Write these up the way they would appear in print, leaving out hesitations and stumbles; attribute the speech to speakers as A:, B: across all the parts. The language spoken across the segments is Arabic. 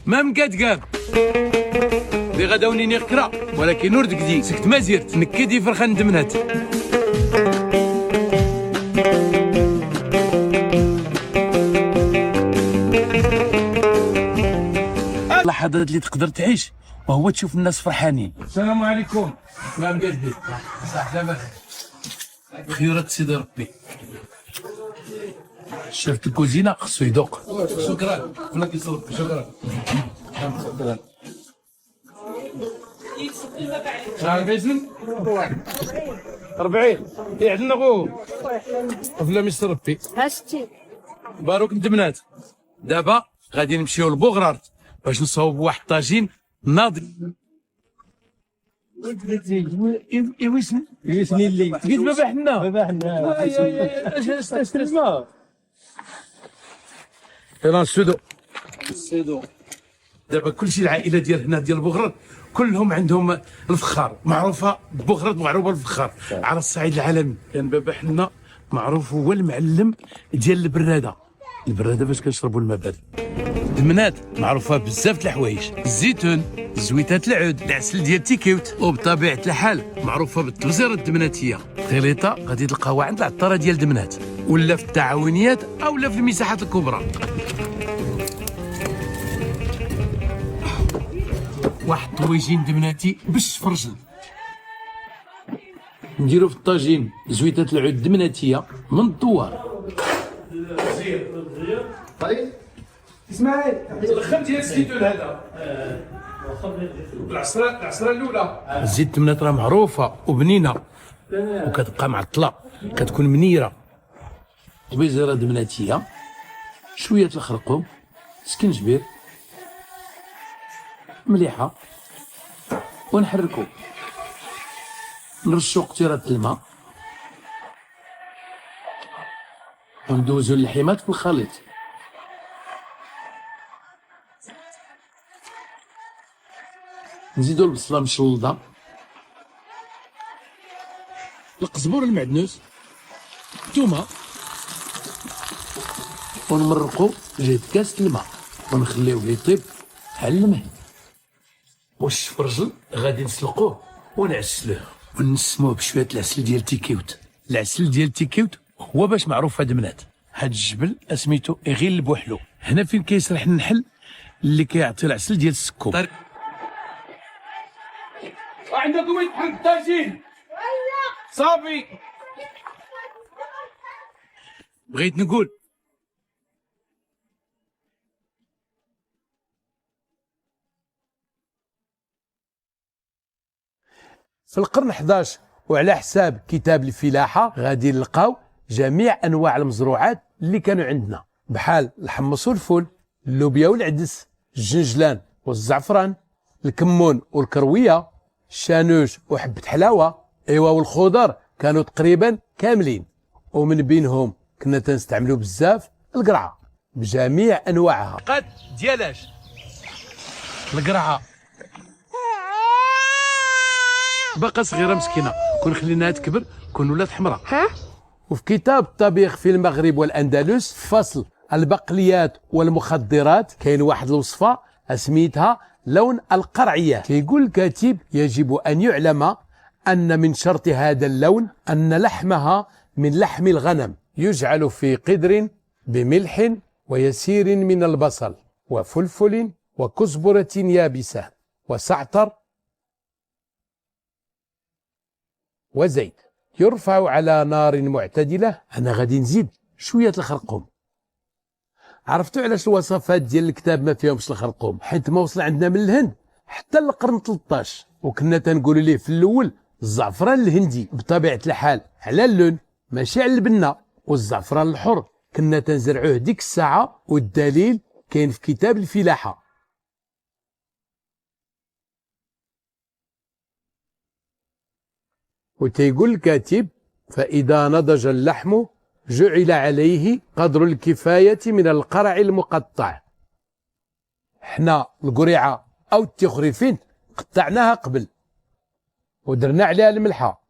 A: ما مقاد اللي غدا ونيني قرا ولكن نور دكدي سكت ما زيرت نكدي فرخه ندمنات. اللحظات اللي تقدر تعيش وهو تشوف الناس فرحانين. السلام عليكم. ما مقاد صح لاباس خيرات سيدي ربي. شفت الكوزينه خصو يذوق. شكرا ولا كيصرف. شكرا. شحال بيزن؟ 40 عندنا غو فلا مستر ربي.
B: هاشتي
A: باروك ندمنات. دابا غادي نمشيو لبوغرارت باش نصاوبوا واحد الطاجين ناضي.
C: يسني اللي
A: قلت بابا حنا
C: اش تسمع
A: يلا نسودو. دابا كلشي العائله ديال هنا ديال بوغرارت كلهم عندهم الفخار، معروفه بوغرارت معروفه بالفخار على الصعيد العالمي. كان بابا حنا معروف هو المعلم ديال البراده باش كنشربوا الماء بارد. دمنات معروفه بزاف د الحوايج، الزيتون، زويتات العود، العسل ديال تيكيوت، وبطبيعه الحال معروفه بالتبزيره الدمناتيه. خليطه غادي تلقاوها عند العطاره ديال دمنات ولا في التعاونيات او لا في المساحات الكبرى. واحد الطويجين دمناتي بالشفرجل. نديرو في الطاجين زويتات العود الدمناتيه من الدوار.
C: طيب اسماعيل
A: الخم ديال الزيتون هذا العصره الاولى. الزيت الدمنات راه معروفه وبنينه وكتبقى معطله، كتكون منيره. طبيزيره دمناتيه، شويه الخرقوم، سكنجبير، مليحه، ونحركو، نرشو قطيره الماء وندوزو اللحيمات في الخليط. نزيدو البصله مشلضه، القزبور المعدنوس، الثومه، ونمرقو جهه كاس الماء ونخليوه يطيب على المهل. والشفرجل غادي نسلقوه ونعسلوه ونسموه بشويه العسل ديال تيكيوت. العسل ديال تيكيوت هو باش معروف هاد منات. هاد الجبل اسميتو اغيل بوحلو، هنا فين كيسرح النحل اللي كيعطي العسل ديال السكوم. عندكم يتحرك الطاجين صافي. بغيت نقول في القرن 11 وعلى حساب كتاب الفلاحة غادي نلقاو جميع أنواع المزروعات اللي كانوا عندنا، بحال الحمص والفول، اللوبيا والعدس، الجنجلان والزعفران، الكمون والكروية، الشانوش وحبة حلاوة. ايوا والخضر كانوا تقريبا كاملين، ومن بينهم كنا تنستعملوا بزاف القرعة بجميع أنواعها. قد ديالاش القرعة باقا صغيره مسكينه، كون خليناها تكبر كون ولات حمراء. وفي كتاب الطبيخ في المغرب والاندلس فصل البقليات والمخدرات كاين واحد الوصفه سميتها لون القرعيه. كيقول الكاتب يجب ان يعلم ان من شرط هذا اللون ان لحمها من لحم الغنم، يجعل في قدر بملح ويسير من البصل وفلفل وكزبره يابسه وسعتر وزيت، يرفع على نار معتدلة. أنا غادي نزيد شوية الخرقوم. عرفتوا علاش الوصفات ديال الكتاب ما فيهمش الخرقوم؟ حيت ما وصل عندنا من الهند حتى القرن 13 وكنا تنقولوا ليه في الأول الزعفران الهندي بطبيعة الحال على اللون ماشي على البنة، والزعفران الحر كنا تنزرعوه ديك الساعة، والدليل كاين في كتاب الفلاحة. وتيقول الكاتب فإذا نضج اللحم جعل عليه قدر الكفاية من القرع المقطع. حنا القريعة أو التخريفين قطعناها قبل ودرنا عليها الملحة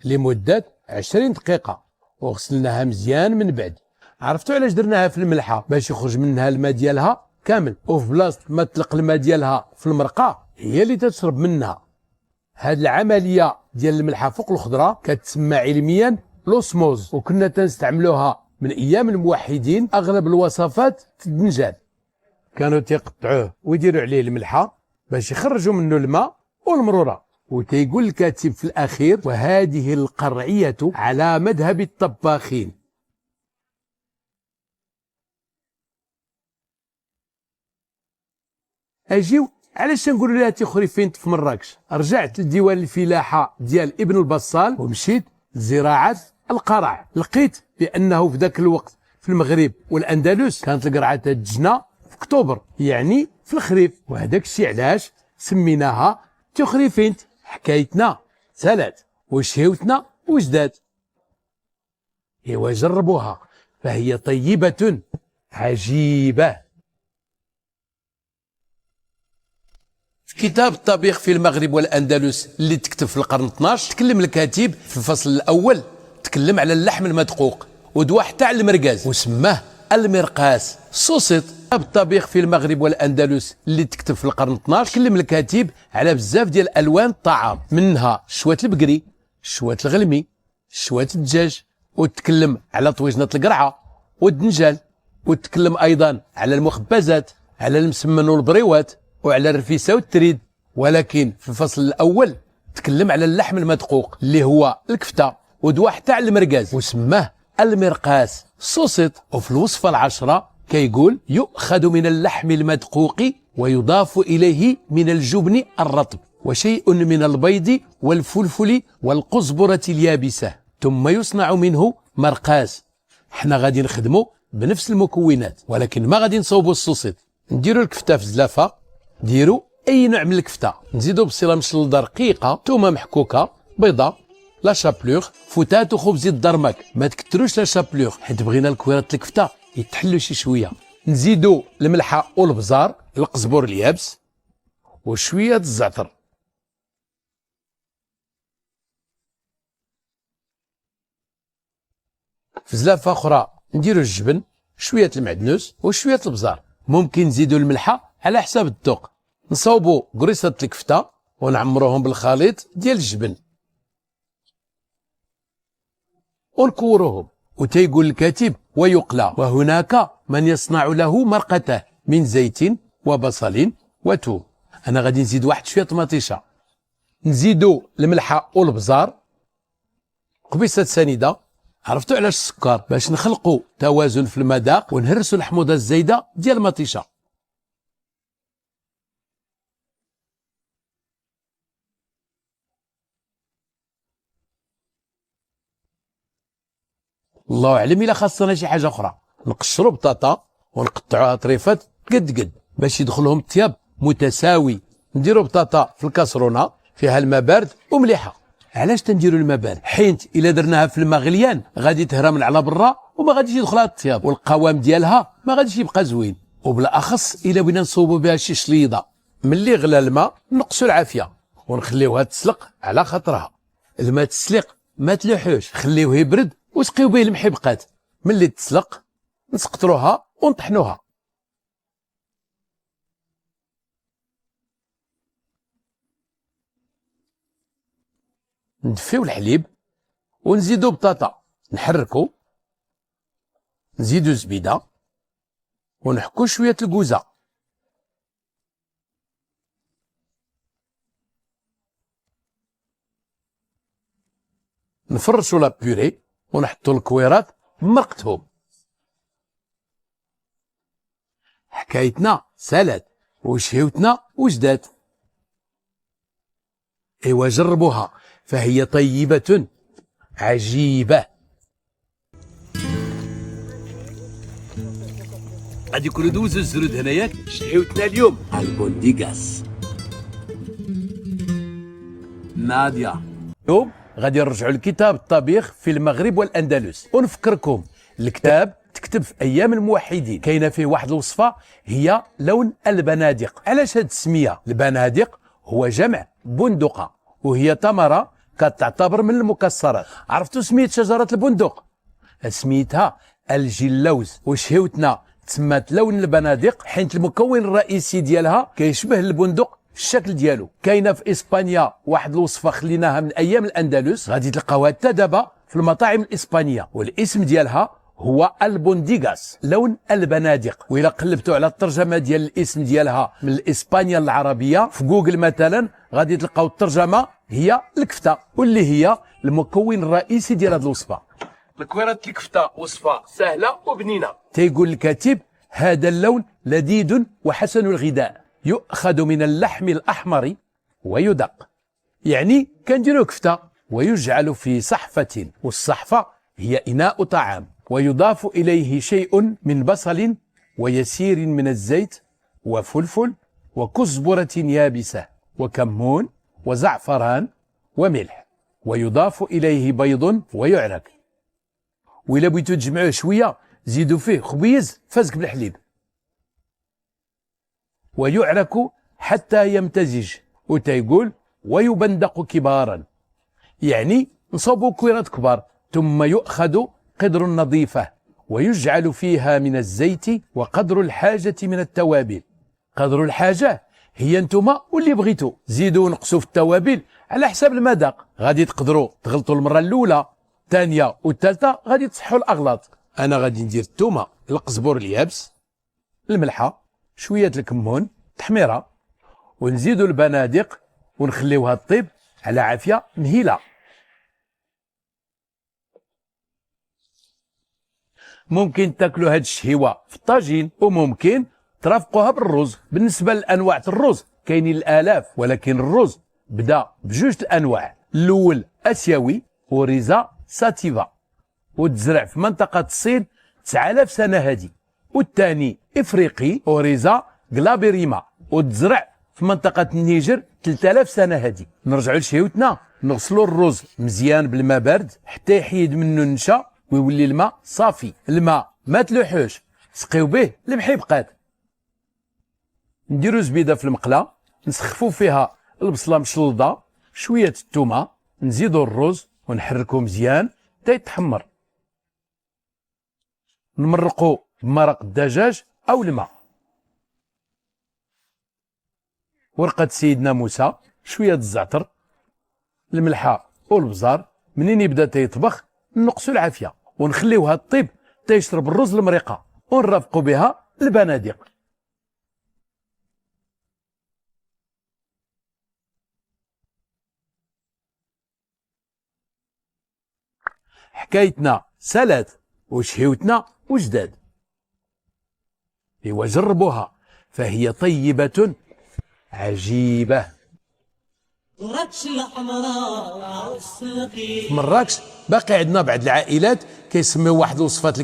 A: لمدة 20 دقيقة وغسلناها مزيان من بعد. عرفتوا علاش درناها في الملحة؟ باش يخرج منها الماء ديالها
B: كامل، وفي بلاصه ما تطلق الماء ديالها في المرقه هي اللي تشرب منها. هاد العمليه ديال الملحه فوق الخضره كتسمى علميا لوسموز، وكنا تنستعملوها من ايام الموحدين. اغلب الوصفات في الدنجال كانوا تيقطعوه ويديروا عليه الملحه باش يخرجوا منه الماء والمروره. وتيقول الكاتب في الاخير: وهذه القرعيه على مذهب الطباخين. اجيو علاش نقولوا لها تخريفين في مراكش؟ رجعت لديوان الفلاحه ديال ابن البصال ومشيت لزراعه القرع. لقيت بانه في ذاك الوقت في المغرب والاندلس كانت القرعه تتجنى في اكتوبر، يعني في الخريف، وهذاك الشيء علاش سميناها تخريفين. حكايتنا سالات وشهوتنا وجدات. ايوا جربوها فهي طيبه عجيبه. في كتاب الطبيخ في المغرب والأندلس اللي تكتب في القرن 12 تكلم الكاتب في الفصل الأول، تكلم على اللحم المدقوق ودوا حتى على المرقاز وسماه المرقاس. سوسيط كتاب الطبيخ في المغرب والأندلس اللي تكتب في القرن 12 تكلم الكاتب على بزاف ديال ألوان الطعام، منها شوات البقري، شوات الغلمي، شوات الدجاج، وتكلم على طويجنة القرعة والدنجال، وتكلم أيضا على المخبزات، على المسمن والبريوات، وعلى الرفيسه والتريد. ولكن في الفصل الاول تكلم على اللحم المدقوق اللي هو الكفته، ودوا حتى على المرقاز وسماه المرقاس. سوسيط وفي الوصفه العشره كيقول: يؤخذ من اللحم المدقوق ويضاف اليه من الجبن الرطب وشيء من البيض والفلفل والقزبره اليابسه، ثم يصنع منه مرقاس. حنا غادي نخدموا بنفس المكونات ولكن ما غادي نصوبوا السوسيط. نديروا الكفته في الزلافه، ديروا اي نوع من الكفته، نزيدوا بصيله مشلضه رقيقه، ثومه محكوكه، بيضه، لا شابلوغ، فتات وخبز الدرمك. ما تكتروش لا شابلوغ حيت بغينا الكويرات الكفته يتحلوا شي شويه. نزيدوا الملحه والبزار، القزبور اليابس، وشويه الزعتر. في زلافه اخرى نديروا الجبن، شويه المعدنوس وشويه البزار. ممكن نزيدوا الملحه على حساب الذوق. نصوبوا قريصه الكفته ونعمروهم بالخليط ديال الجبن ونكوروهم. وتيقول الكاتب: ويقلى، وهناك من يصنع له مرقته من زيت وبصل وثوم. انا غادي نزيد واحد شويه طماطيشه، نزيدوا الملحه والبزار، قبيصه سنيده. عرفتوا علاش السكر؟ باش نخلقوا توازن في المذاق ونهرسوا الحموضه الزايده ديال المطيشه. الله اعلم الا خاصنا شي حاجه اخرى. نقشروا بطاطا ونقطعوها طريفات قد باش يدخلهم الطياب متساوي. نديروا بطاطا في الكاسرونه فيها الماء بارد ومليحه. علاش تنديروا الماء بارد؟ حيت الا درناها في الماء غليان غادي تهرى من على برا وما غاديش يدخلها الطياب، والقوام ديالها ما غاديش يبقى زوين. وبالاخص الا بغينا نصوبوا بها شي شليضه، ملي غلى الماء نقصوا العافيه ونخليوها تسلق على خاطرها. الماء تسلق ما تلوحوش، خليوه يبرد وسقيو به المحبقات. ملي تسلق نسقطروها ونطحنوها. ندفيو الحليب ونزيدو بطاطا، نحركو، نزيدو زبيده ونحكو شويه الكوزه. نفرشوا لا بيوري ونحطوا الكويرات بمرقتهم. حكايتنا سالات وشهوتنا وجدات. ايوا جربوها فهي طيبة عجيبة. غادي يكونوا دوزو الزرود هنايا. شهوتنا اليوم البونديغاس. نادية اليوم غادي نرجعوا لكتاب الطبيخ في المغرب والأندلس، ونفكركم الكتاب تكتب في أيام الموحدين. كاينه فيه واحد الوصفة هي لون البنادق. علاش هاد التسمية؟ البنادق هو جمع بندقة، وهي ثمرة كتعتبر من المكسرات. عرفتوا سمية شجرة البندق؟ سميتها الجلوز. وشهوتنا تسمات لون البنادق حيث المكون الرئيسي ديالها كيشبه البندق في الشكل ديالو. كاينه في اسبانيا واحد الوصفه خليناها من ايام الاندلس، غادي تلقاوها حتى دابا في المطاعم الاسبانيه، والاسم ديالها هو البونديغاس، لون البنادق. وإلا قلبتوا على الترجمه ديال الاسم ديالها من الاسبانيا العربيه في جوجل مثلا غادي تلقاو الترجمه هي الكفته، واللي هي المكون الرئيسي ديال هذه الوصفه.
A: الكويرة الكفتة وصفة سهلة وبنينة.
B: تيقول الكاتب: هذا اللون لذيذ وحسن الغذاء، يؤخذ من اللحم الأحمر ويدق. يعني كنديروا كفتة ويجعل في صحفة، والصحفة هي إناء طعام، ويضاف إليه شيء من بصل ويسير من الزيت وفلفل وكزبرة يابسة وكمون وزعفران وملح، ويضاف إليه بيض ويعرك. وإلا بغيتو تجمعوه شوية زيدوا فيه خبيز فازك بالحليب، ويعرك حتى يمتزج. وتيقول: ويبندق كبارا، يعني نصوبوا كويرات كبار، ثم يؤخذ قدر نظيفة ويجعل فيها من الزيت وقدر الحاجة من التوابل. قدر الحاجة هي نتوما واللي بغيتو، زيدوا ونقصوا في التوابل على حساب المذاق. غادي تقدروا تغلطوا المرة الأولى، الثانية والثالثة غادي تصحوا الأغلاط. أنا غادي ندير الثومة، القزبور اليابس، الملحة، شوية الكمون، تحميرة، ونزيدوا البنادق ونخليوها طيب على عافية مهيلة. ممكن تاكلوا هاد الشهيوة في الطاجين، وممكن ترافقوها بالرز. بالنسبة لأنواع الرز كاينين الآلاف، ولكن الرز بدا بجوج الأنواع. الأول آسيوي وريزا ساتيفا، وتزرع في منطقة الصين 9000 سنة هادي. والثاني إفريقي وريزا غلابيريما، وتزرع في منطقة النيجر 3000 سنة هادي. نرجعوا لشهيوتنا، نغسلوا الرز مزيان بالماء بارد حتى يحيد منه النشا ويولي الماء صافي. الماء ما تلوحوش، سقيو به المحيبقات. نديرو زبيده في المقله، نسخفو فيها البصله مشلضه، شويه الثومه، نزيدو الرز ونحركو مزيان حتى يتحمر. نمرقو بمرق الدجاج او الماء. ورقه سيدنا موسى، شويه الزعتر، الملحه والبزار. منين يبدا تيطبخ نقصو العافيه ونخليوها طيب حتى يشرب الرز المريقه، ونرافقو بها البنادق. حكايتنا سالات وشهيوتنا وجداد. ايوا جربوها فهي طيبة عجيبة. في مراكش باقي عندنا بعض العائلات كيسميو واحد الوصفات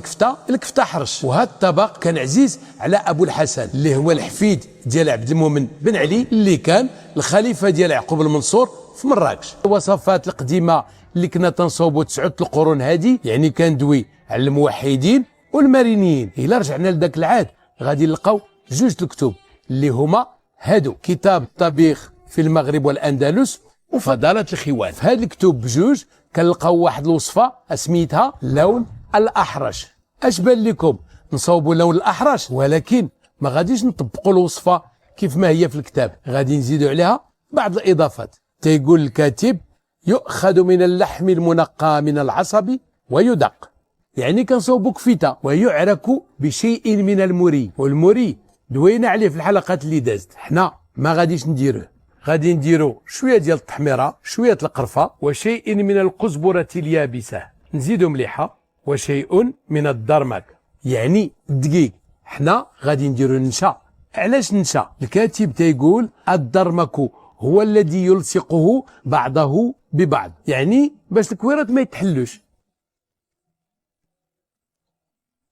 B: الكفته حرش. وهذا الطبق كان عزيز على ابو الحسن اللي هو الحفيد ديال عبد المؤمن بن علي اللي كان الخليفه ديال يعقوب المنصور في مراكش. الوصفات القديمه اللي كنا تنصوبوا 9 القرون هذه يعني كان دوي على الموحدين والمارينيين. الا رجعنا لذاك العهد غادي نلقاو جوج الكتب اللي هما هادو: كتاب الطبيخ في المغرب والاندلس وفضالة الخوان. في هاد الكتب بجوج كنلقاو واحد الوصفه سميتها لون الاحرش. اش بان لكم نصوبوا لون الاحرش، ولكن ما غاديش نطبقوا الوصفه كيف ما هي في الكتاب، غادي نزيدوا عليها بعض الاضافات. تيقول الكاتب: يؤخذ من اللحم المنقى من العصب ويدق، يعني كنصوبوا كفته، ويعرك بشيء من المري. والمري دوينا عليه في الحلقات اللي دازت، حنا ما غاديش نديروه. غادي نديرو شويه ديال التحميره، شويه القرفه، وشيء من الكزبره اليابسه، نزيدو مليحه، وشيء من الدرمك يعني الدقيق. حنا غادي نديرو النشا. علاش النشا؟ الكاتب تيقول: الدرمك هو الذي يلصقه بعضه ببعض، يعني باش الكويرات ما يتحلوش.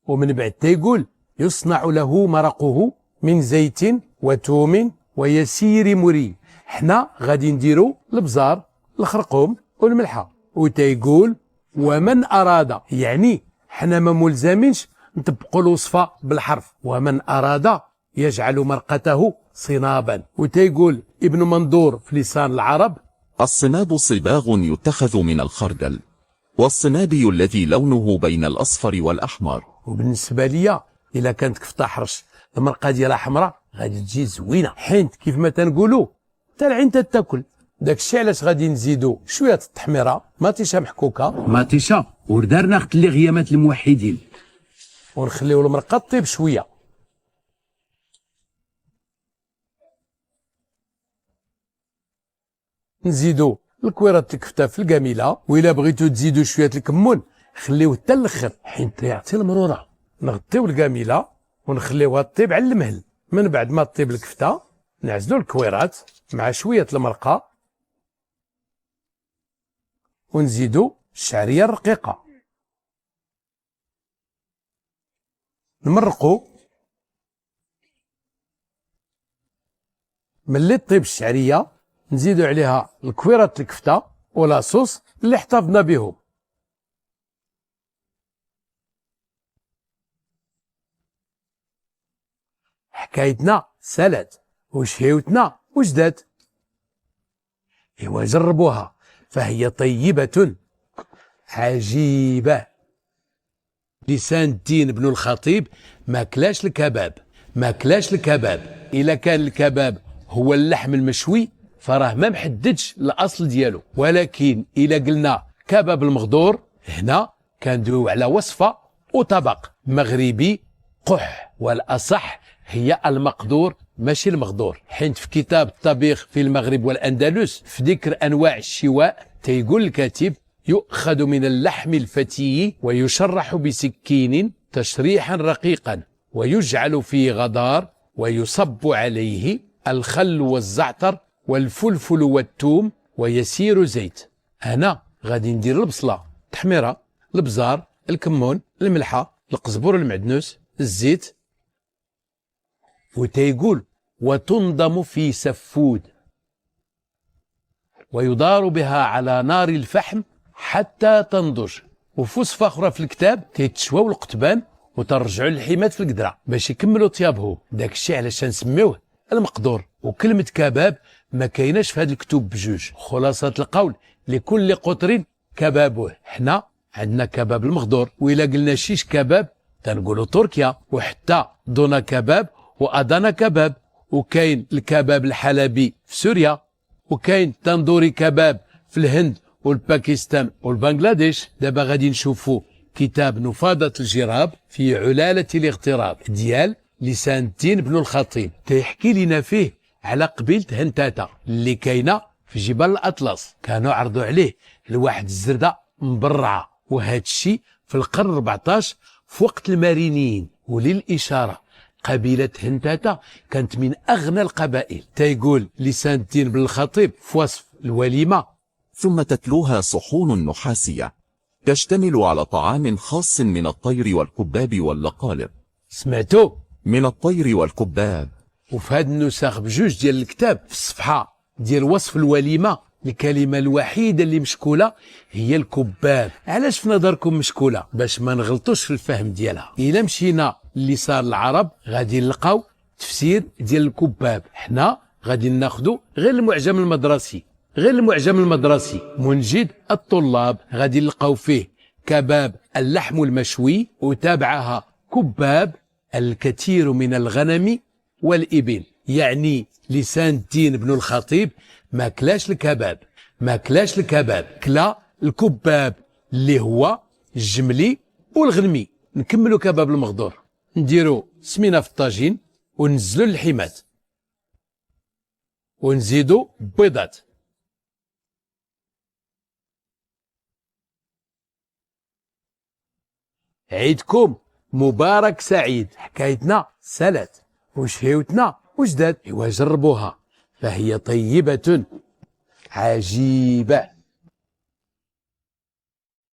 B: ومن بعد تيقول: يصنع له مرقه من زيت وثوم ويسير مري. حنا غادي نديرو البزار، الخرقوم والملحه. وتيقول: ومن اراد، يعني حنا ما ملزمينش نطبقوا الوصفه بالحرف، ومن اراد يجعل مرقته صنابا. وتيقول ابن منظور في لسان العرب:
D: الصناب صباغ يتخذ من الخردل، والصنابي الذي لونه بين الأصفر والأحمر.
B: وبالنسبه ليا الا كانت كفته حرش المرقه ديالها حمراء غادي تجي زوينه، حيت كيف ما تنقولوا حتى العين تاكل. داك الشيء علاش غادي نزيدوا شويه التحميره، مطيشه محكوكه،
E: مطيشه ودارنا اخت اللي غيامات الموحدين،
B: ونخليو المرقه طيب شويه. نزيدوا الكويرات الكفته في الكاميله، وإلا بغيتو تزيدوا شويه الكمون خليوه حتى الاخر حيت يعطي المرونه. نغطيو الكاميله ونخليوها طيب على المهل. من بعد ما طيب الكفته نعزلوا الكويرات مع شويه المرقه ونزيدوا الشعريه الرقيقه، نمرقوا. ملي طيب الشعريه نزيدوا عليها الكويرات الكفته ولاصوص اللي احتفظنا بهم. حكايتنا سالات وشهيوتنا وجدات. ايوا جربوها فهي طيبة عجيبة. لسان الدين بن الخطيب ما كلاش الكباب. إلا كان الكباب هو اللحم المشوي فراه ما محددش الأصل ديالو، ولكن إلا قلنا كباب المغدور هنا كندويو على وصفة وطبق مغربي قح، والأصح هي المقدور ماشي المغدور، حيت في كتاب الطبيخ في المغرب والأندلس في ذكر أنواع الشواء تيقول الكاتب: يؤخذ من اللحم الفتي ويشرح بسكين تشريحا رقيقا ويجعل في غدار ويصب عليه الخل والزعتر والفلفل والثوم ويسير زيت. أنا غادي ندير البصلة، التحميرة، البزار، الكمون، الملحة، القزبور المعدنوس، الزيت. وتيقول: وتنضم في سفود ويدار بها على نار الفحم حتى تنضج. وفي وصفة أخرى في الكتاب تيتشواو القطبان وترجعوا للحيمات في القدرة باش يكملوا طيابهم. داك الشيء علاش نسميوه المقدور. وكلمة كباب ما كايناش في هذا الكتب بجوج. خلاصة القول: لكل قطر كبابه. حنا عندنا كباب المقدور، وإلا قلنا شيش كباب تنقولوا تركيا، وحتى دونا كباب وأدانا كباب، وكاين الكباب الحلبي في سوريا، وكاين تندوري كباب في الهند والباكستان والبنغلاديش. دابا غادي نشوفوا كتاب نفاضة الجراب في علالة الاغتراب ديال لسان الدين بن الخطيب، تيحكي لنا فيه على قبيلة هنتاتا اللي كاينه في جبال الأطلس. كانوا عرضوا عليه لواحد الزردة مبرعة، وهذا الشيء في القرن 14 في وقت المارينيين. وللإشارة قبيلة هنتاتا كانت من أغنى القبائل. تيقول لسان الدين بن الخطيب في وصف الوليمة:
D: ثم تتلوها صحون نحاسية تشتمل على طعام خاص من الطير والكباب واللقالب.
B: سمعتوا؟
D: من الطير والكباب.
B: وفي هذا النسخ بجوج ديال الكتاب في الصفحة ديال وصف الوليمة الكلمة الوحيدة اللي مشكولة هي الكباب. علاش في نظركم مشكولة؟ باش ما نغلطوش في الفهم ديالها. إلا مشينا لسان العرب غادي نلقاو تفسير ديال الكباب، حنا غادي ناخدو غير المعجم المدرسي. منجد الطلاب غادي نلقاو فيه كباب اللحم المشوي، وتابعها كباب الكثير من الغنم والإبل. يعني لسان الدين بن الخطيب ما كلاش الكباب، كلا الكباب اللي هو الجملي والغنمي. نكملوا كباب المغدور، نديروا سمينة في الطاجين وننزلوا اللحيمات ونزيدوا بيضات. عيدكم مبارك سعيد. حكايتنا سالات وشهيوتنا وجدات. ايوا جربوها فهي طيبة عجيبة.